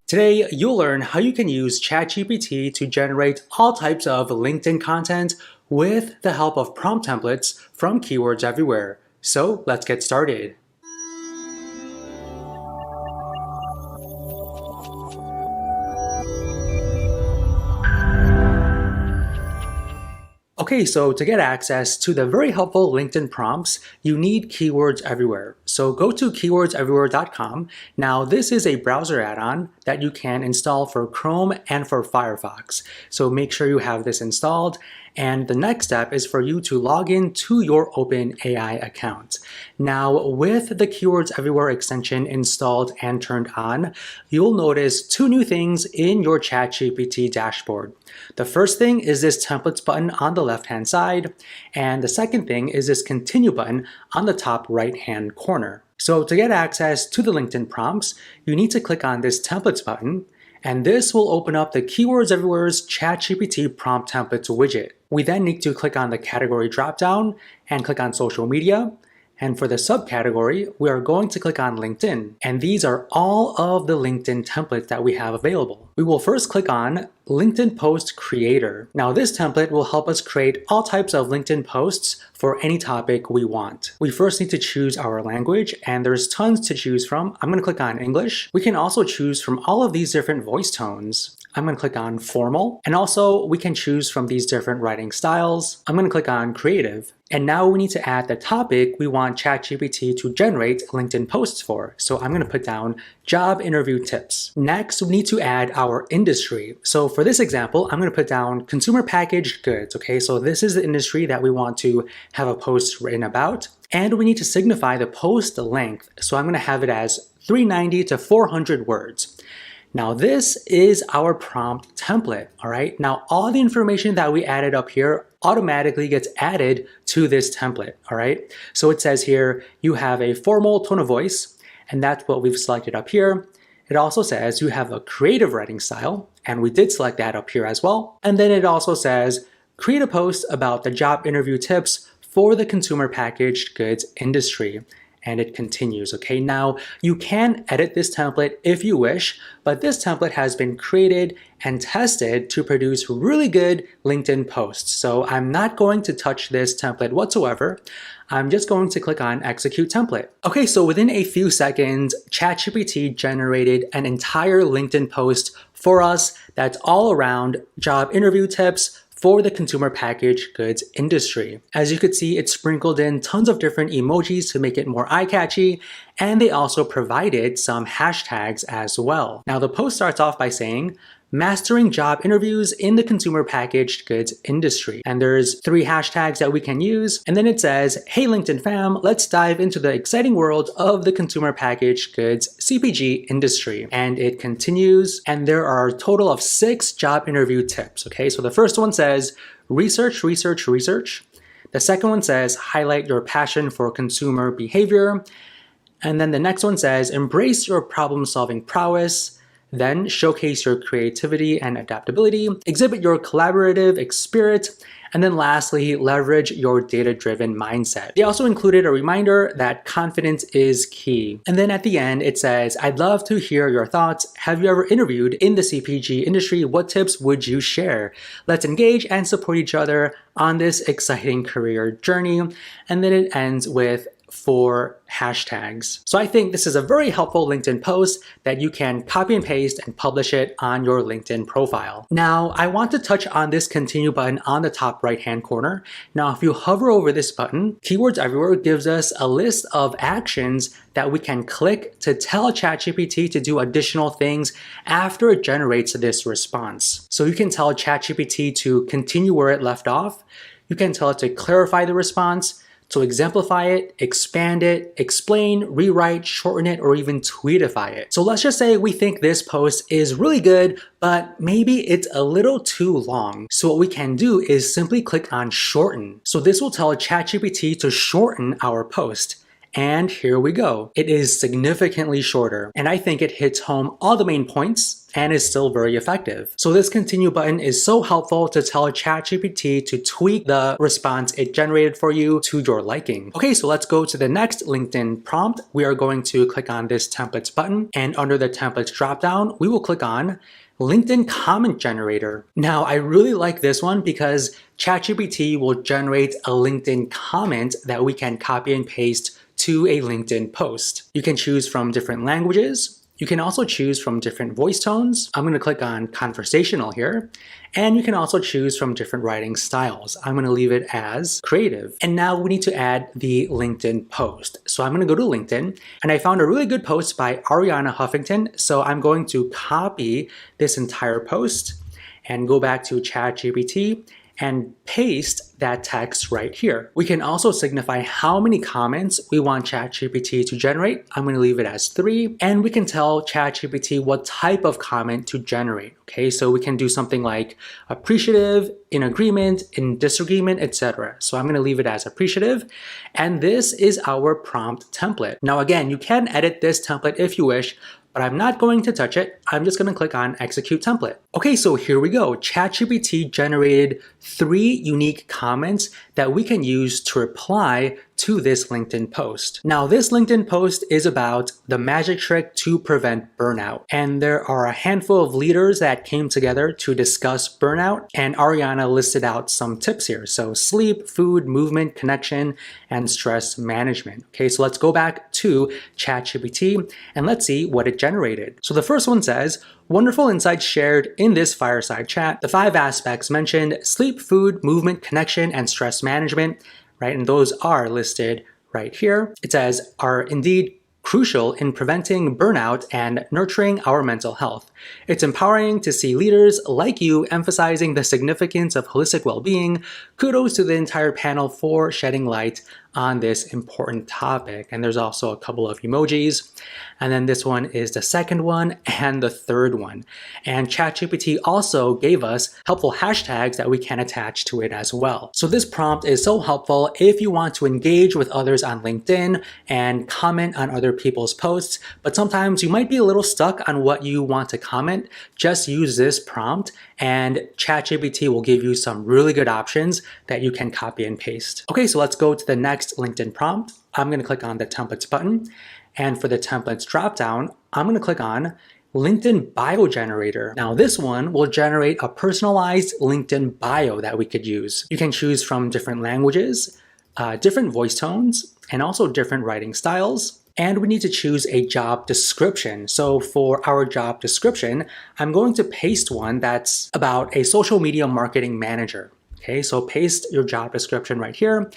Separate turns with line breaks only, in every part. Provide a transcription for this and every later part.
Today, you'll learn how you can use ChatGPT to generate all types of LinkedIn content with the help of prompt templates from Keywords Everywhere. So let's get started. Okay, so to get access to the very helpful LinkedIn prompts, you need Keywords Everywhere. So go to keywordseverywhere.com. Now, this is a browser add-on that you can install for Chrome and for Firefox. So make sure you have this installed. And the next step is for you to log in to your OpenAI account. Now, with the Keywords Everywhere extension installed and turned on, you'll notice two new things in your ChatGPT dashboard. The first thing is this templates button on the left-hand side, and the second thing is this continue button on the top right-hand corner. So to get access to the LinkedIn prompts, you need to click on this templates button, and this will open up the Keywords Everywhere's ChatGPT prompt templates widget. We then need to click on the category dropdown and click on social media. And for the subcategory, we are going to click on LinkedIn. And these are all of the LinkedIn templates that we have available. We will first click on LinkedIn Post Creator. Now this template will help us create all types of LinkedIn posts for any topic we want. We first need to choose our language, and there's tons to choose from. I'm going to click on English. We can also choose from all of these different voice tones. I'm going to click on formal, and also we can choose from these different writing styles. I'm going to click on creative. And now we need to add the topic we want ChatGPT to generate LinkedIn posts for. So I'm going to put down job interview tips. Next, we need to add our industry. So for this example, I'm going to put down consumer packaged goods. Okay, so this is the industry that we want to have a post written about. And we need to signify the post length. So I'm going to have it as 390 to 400 words. Now this is our prompt template, all right? Now all the information that we added up here automatically gets added to this template, all right? So it says here, you have a formal tone of voice, and that's what we've selected up here. It also says you have a creative writing style, and we did select that up here as well. And then it also says, create a post about the job interview tips for the consumer packaged goods industry. And it continues, okay? Now, you can edit this template if you wish, but this template has been created and tested to produce really good LinkedIn posts. So I'm not going to touch this template whatsoever. I'm just going to click on Execute Template. Okay, so within a few seconds, ChatGPT generated an entire LinkedIn post for us that's all around job interview tips for the consumer packaged goods industry. As you could see, it sprinkled in tons of different emojis to make it more eye-catchy, and they also provided some hashtags as well. Now the post starts off by saying, mastering job interviews in the consumer packaged goods industry. And there's 3 hashtags that we can use. And then it says, hey LinkedIn fam, let's dive into the exciting world of the consumer packaged goods CPG industry. And it continues, and there are a total of 6 job interview tips. Okay, so the first one says, research, research, research. The second one says, highlight your passion for consumer behavior. And then the next one says, embrace your problem-solving prowess. Then showcase your creativity and adaptability, exhibit your collaborative spirit, and then lastly, leverage your data-driven mindset. They also included a reminder that confidence is key. And then at the end, it says, I'd love to hear your thoughts. Have you ever interviewed in the CPG industry? What tips would you share? Let's engage and support each other on this exciting career journey. And then it ends with 4 hashtags. So I think this is a very helpful LinkedIn post that you can copy and paste and publish it on your LinkedIn profile. Now, I want to touch on this continue button on the top right-hand corner. Now, if you hover over this button, Keywords Everywhere gives us a list of actions that we can click to tell ChatGPT to do additional things after it generates this response. So you can tell ChatGPT to continue where it left off. You can tell it to clarify the response, to exemplify it, expand it, explain, rewrite, shorten it, or even tweetify it. So let's just say we think this post is really good, but maybe it's a little too long. So what we can do is simply click on shorten. So this will tell ChatGPT to shorten our post. And here we go. It is significantly shorter, and I think it hits home all the main points and is still very effective. So this continue button is so helpful to tell ChatGPT to tweak the response it generated for you to your liking. Okay, so let's go to the next LinkedIn prompt. We are going to click on this templates button, and under the templates dropdown, we will click on LinkedIn comment generator. Now, I really like this one because ChatGPT will generate a LinkedIn comment that we can copy and paste to a LinkedIn post. You can choose from different languages. You can also choose from different voice tones. I'm going to click on conversational here. And you can also choose from different writing styles. I'm going to leave it as creative. And now we need to add the LinkedIn post. So I'm going to go to LinkedIn, and I found a really good post by Ariana Huffington. So I'm going to copy this entire post and go back to ChatGPT and paste that text right here. We can also signify how many comments we want ChatGPT to generate. I'm going to leave it as 3, and we can tell ChatGPT what type of comment to generate. Okay, so we can do something like appreciative, in agreement, in disagreement, etc. So I'm going to leave it as appreciative, and this is our prompt template. Now again, you can edit this template if you wish, but I'm not going to touch it. I'm just going to click on execute template. Okay, so here we go. ChatGPT generated 3 unique comments that we can use to reply to this LinkedIn post. Now, this LinkedIn post is about the magic trick to prevent burnout. And there are a handful of leaders that came together to discuss burnout, and Ariana listed out some tips here. So sleep, food, movement, connection, and stress management. Okay, so let's go back to ChatGPT and let's see what it generated. So the first one says, wonderful insights shared in this fireside chat. The 5 aspects mentioned: sleep, food, movement, connection, and stress management, right? And those are listed right here. It says, are indeed crucial in preventing burnout and nurturing our mental health. It's empowering to see leaders like you emphasizing the significance of holistic well-being. Kudos to the entire panel for shedding light on this important topic. And there's also a couple of emojis. And then this one is the second one and the third one. And ChatGPT also gave us helpful hashtags that we can attach to it as well. So this prompt is so helpful if you want to engage with others on LinkedIn and comment on other people's posts, but sometimes you might be a little stuck on what you want to comment. Just use this prompt and ChatGPT will give you some really good options that you can copy and paste. Okay, so let's go to the next LinkedIn prompt. I'm going to click on the templates button. And for the templates dropdown, I'm going to click on LinkedIn bio generator. Now this one will generate a personalized LinkedIn bio that we could use. You can choose from different languages, different voice tones, and also different writing styles. And we need to choose a job description. So for our job description, I'm going to paste one that's about a social media marketing manager. Okay, so paste your job description right here.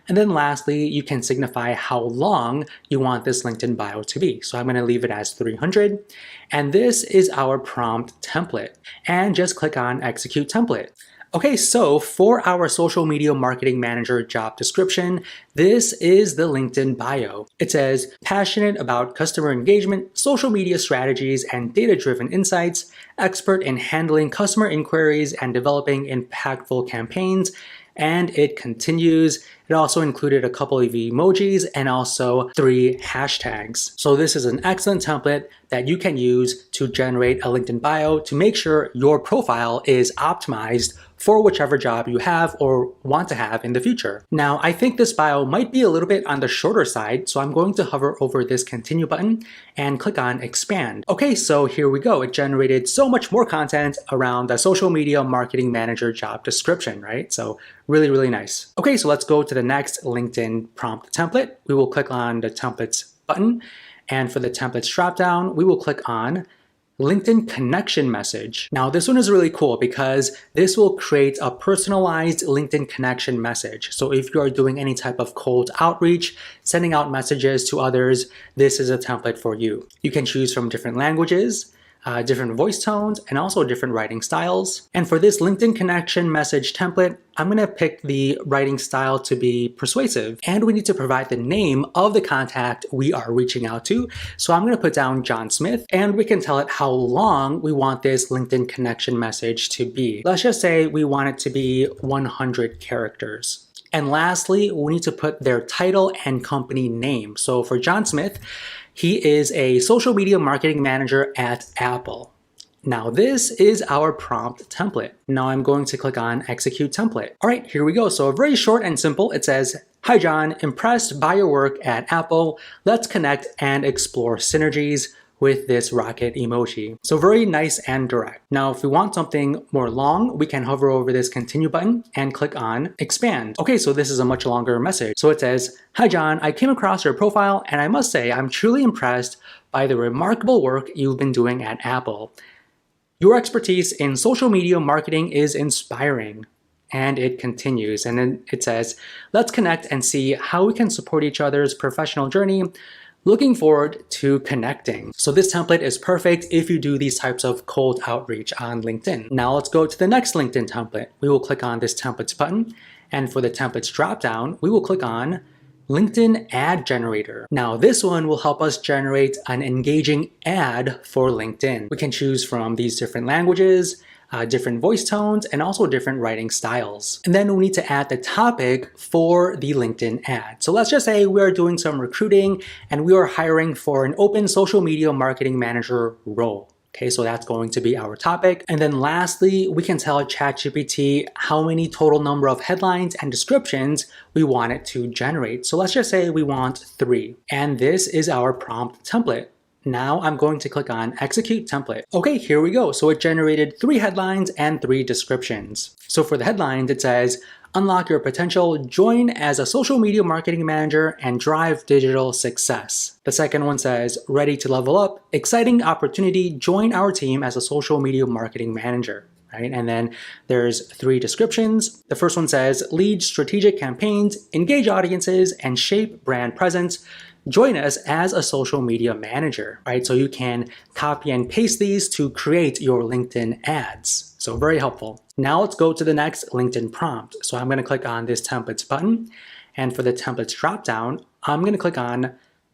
And then lastly, you can signify how long you want this LinkedIn bio to be. So I'm going to leave it as 300. And this is our prompt template. And just click on execute template. Okay, so for our social media marketing manager job description, this is the LinkedIn bio. It says, passionate about customer engagement, social media strategies, and data-driven insights, expert in handling customer inquiries and developing impactful campaigns. And it continues. It also included a couple of emojis and also 3 hashtags. So this is an excellent template that you can use to generate a LinkedIn bio to make sure your profile is optimized for whichever job you have or want to have in the future. Now, I think this bio might be a little bit on the shorter side, so I'm going to hover over this continue button and click on expand. Okay, so here we go. It generated so much more content around the social media marketing manager job description, right? So really, really nice. Okay, so let's go to the next LinkedIn prompt template. We will click on the templates button. And for the templates dropdown, we will click on LinkedIn connection message. Now this one is really cool because this will create a personalized LinkedIn connection message. So if you are doing any type of cold outreach, sending out messages to others, this is a template for you. You can choose from different languages, different voice tones, and also different writing styles. And for this LinkedIn connection message template, I'm gonna pick the writing style to be persuasive, and we need to provide the name of the contact we are reaching out to. So I'm gonna put down John Smith, and we can tell it how long we want this LinkedIn connection message to be. Let's just say we want it to be 100 characters. And lastly, we need to put their title and company name. So for John Smith, he is a social media marketing manager at Apple. Now this is our prompt template. Now I'm going to click on execute template. All right, here we go. So very short and simple. It says, "Hi John, impressed by your work at Apple. Let's connect and explore synergies," with this rocket emoji. So very nice and direct. Now, if we want something more long, we can hover over this continue button and click on expand. Okay, so this is a much longer message. So it says, "Hi John, I came across your profile and I must say I'm truly impressed by the remarkable work you've been doing at Apple. Your expertise in social media marketing is inspiring." And it continues, and then it says, "Let's connect and see how we can support each other's professional journey. Looking forward to connecting." So this template is perfect if you do these types of cold outreach on LinkedIn. Now let's go to the next LinkedIn template. We will click on this templates button, and for the templates dropdown, we will click on LinkedIn Ad Generator. Now this one will help us generate an engaging ad for LinkedIn. We can choose from these different languages, different voice tones, and also different writing styles. And then we need to add the topic for the LinkedIn ad. So let's just say we're doing some recruiting and we are hiring for an open social media marketing manager role. Okay, so that's going to be our topic. And then lastly, we can tell ChatGPT how many total number of headlines and descriptions we want it to generate. So let's just say we want 3. And this is our prompt template. Now I'm going to click on execute template. Okay, here we go. So it generated 3 headlines and 3 descriptions. So for the headlines, it says, "Unlock your potential, join as a social media marketing manager and drive digital success." The second one says, "Ready to level up, exciting opportunity, join our team as a social media marketing manager." Right? And then there's 3 descriptions. The first one says, "Lead strategic campaigns, engage audiences, and shape brand presence. Join us as a social media manager," right? So you can copy and paste these to create your LinkedIn ads. So very helpful. Now let's go to the next LinkedIn prompt. So I'm going to click on this templates button. And for the templates dropdown, I'm going to click on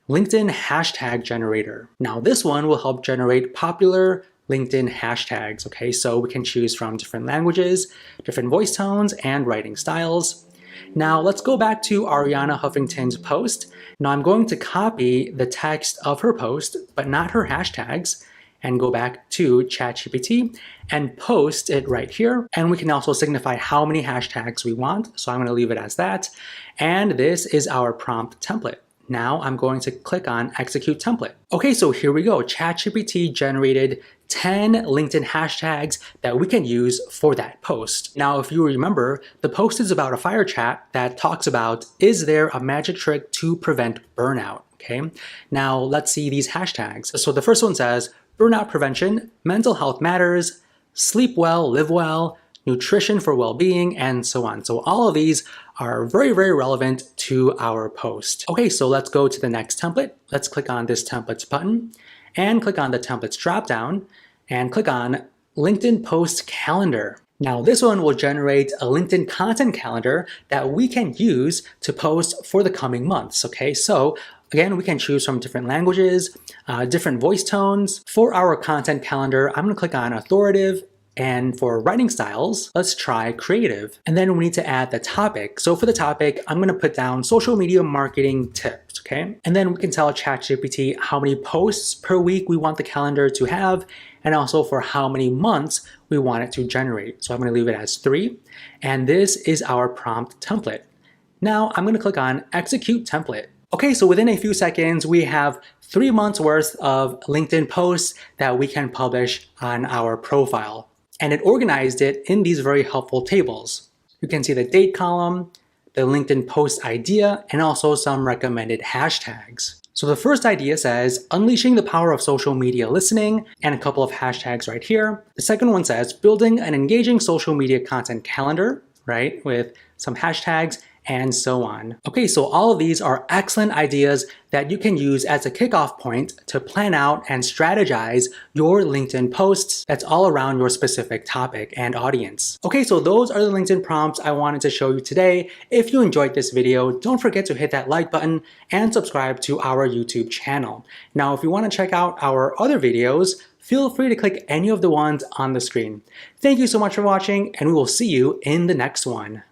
LinkedIn hashtag generator. Now this one will help generate popular LinkedIn hashtags. Okay, so we can choose from different languages, different voice tones, and writing styles. Now let's go back to Ariana Huffington's post. Now I'm going to copy the text of her post, but not her hashtags, and go back to ChatGPT and post it right here. And we can also signify how many hashtags we want. So I'm going to leave it as that. And this is our prompt template. Now I'm going to click on execute template. Okay, so here we go. ChatGPT generated 10 LinkedIn hashtags that we can use for that post. Now, if you remember, the post is about a fire chat that talks about, is there a magic trick to prevent burnout? Okay, now let's see these hashtags. So the first one says, burnout prevention, mental health matters, sleep well, live well, nutrition for well-being, and so on. So all of these are very, very relevant to our post. Okay, so let's go to the next template. Let's click on this templates button and click on the templates dropdown and click on LinkedIn post calendar. Now this one will generate a LinkedIn content calendar that we can use to post for the coming months. Okay, so again, we can choose from different languages, different voice tones. For our content calendar, I'm gonna click on authoritative. And for writing styles, let's try creative. And then we need to add the topic. So for the topic, I'm gonna put down social media marketing tips, okay? And then we can tell ChatGPT how many posts per week we want the calendar to have, and also for how many months we want it to generate. So I'm gonna leave it as 3. And this is our prompt template. Now I'm gonna click on execute template. Okay, so within a few seconds, we have 3 months worth of LinkedIn posts that we can publish on our profile. And it organized it in these very helpful tables. You can see the date column, the LinkedIn post idea, and also some recommended hashtags. So the first idea says, unleashing the power of social media listening, and a couple of hashtags right here. The second one says, building an engaging social media content calendar, right, with some hashtags, and so on. Okay, so all of these are excellent ideas that you can use as a kickoff point to plan out and strategize your LinkedIn posts that's all around your specific topic and audience. Okay, so those are the LinkedIn prompts I wanted to show you today. If you enjoyed this video, don't forget to hit that like button and subscribe to our YouTube channel. Now, if you want to check out our other videos, feel free to click any of the ones on the screen. Thank you so much for watching, and we will see you in the next one.